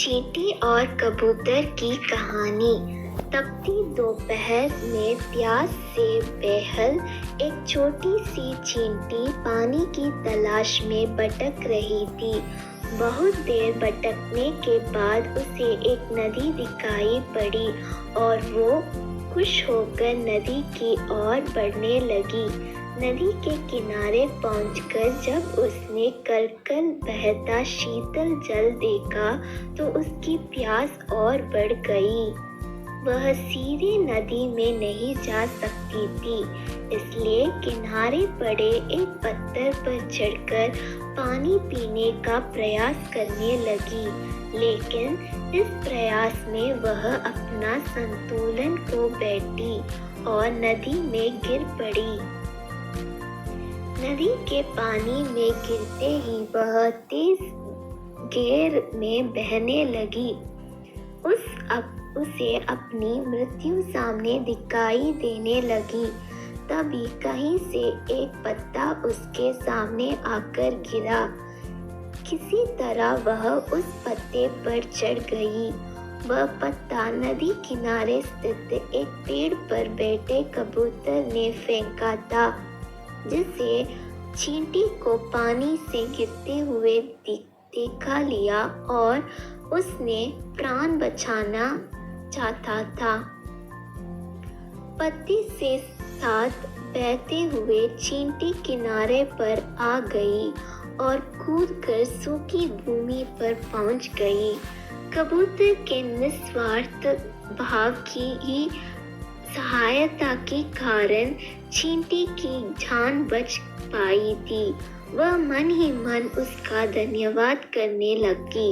चींटी और कबूतर की कहानी। तपती दोपहर में प्यास से बेहाल एक छोटी सी चींटी पानी की तलाश में भटक रही थी। बहुत देर भटकने के बाद उसे एक नदी दिखाई पड़ी और वो खुश होकर नदी की ओर बढ़ने लगी। नदी के किनारे पहुंचकर जब उसने कलकल बहता शीतल जल देखा तो उसकी प्यास और बढ़ गई। वह सीधे नदी में नहीं जा सकती थी, इसलिए किनारे पड़े एक पत्थर पर चढ़कर पानी पीने का प्रयास करने लगी। लेकिन इस प्रयास में वह अपना संतुलन खो बैठी और नदी में गिर पड़ी। नदी के पानी में गिरते ही वह तेज घेर में बहने लगी। उसे अपनी मृत्यु सामने दिखाई देने लगी। तभी कहीं से एक पत्ता उसके सामने आकर गिरा। किसी तरह वह उस पत्ते पर चढ़ गई। वह पत्ता नदी किनारे स्थित एक पेड़ पर बैठे कबूतर ने फेंका था, जिसे चींटी को पानी से गिरते हुए देखा लिया और उसने प्राण बचाना चाहता था। पत्ते से साथ बहते हुए चींटी किनारे पर आ गई और कूदकर सूखी भूमि पर पहुंच गई। कबूतर के निस्वार्थ भाव की ही सहायता के कारण चींटी की जान बच पाई थी। वह मन ही मन उसका धन्यवाद करने लगी।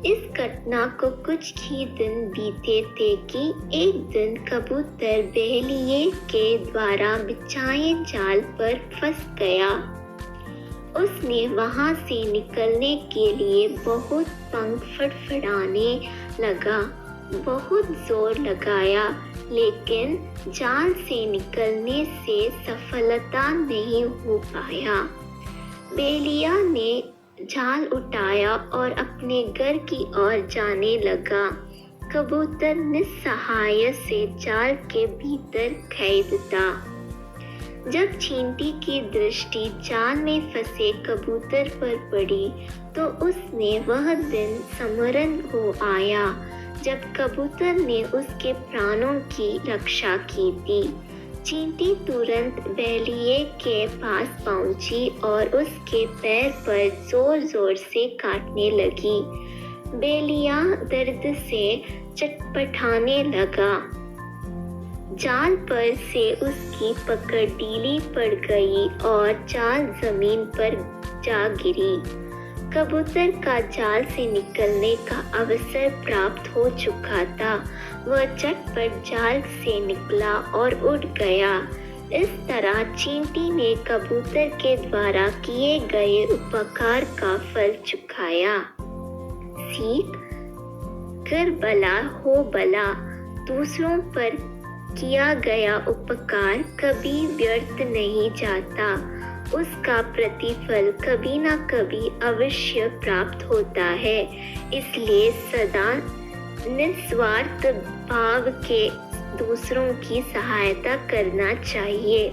इस घटना को कुछ ही दिन बीते थे कि एक दिन कबूतर बहेलिये के द्वारा बिछाए जाल पर फंस गया। उसने वहां से निकलने के लिए बहुत पंख फड़फड़ाने लगा, बहुत जोर लगाया, लेकिन जाल से निकलने से सफलता नहीं हो पाया। बहेलिया ने जाल उठाया और अपने घर की ओर जाने लगा। कबूतर निस्सहाय से जाल के भीतर कैद था। जब चींटी की दृष्टि जाल में फंसे कबूतर पर पड़ी तो उसने वह दिन स्मरण हो आया जब कबूतर ने उसके प्राणों की रक्षा की थी। चींटी तुरंत बहेलिये के पास पहुंची और उसके पैर पर जोर जोर से काटने लगी। बहेलिया दर्द से चटपटाने लगा। जाल पर से उसकी पकड़ ढीली पड़ गई और जाल जमीन पर जा गिरी। कबूतर का जाल से निकलने का अवसर प्राप्त हो चुका था। वह झटपट जाल से निकला और उड़ गया। इस तरह चींटी ने कबूतर के द्वारा किए गए उपकार का फल चुकाया। सीख: कर भला हो भला। दूसरों पर किया गया उपकार कभी व्यर्थ नहीं जाता। उसका प्रतिफल कभी न कभी अवश्य प्राप्त होता है। इसलिए सदा निस्वार्थ भाव के दूसरों की सहायता करना चाहिए।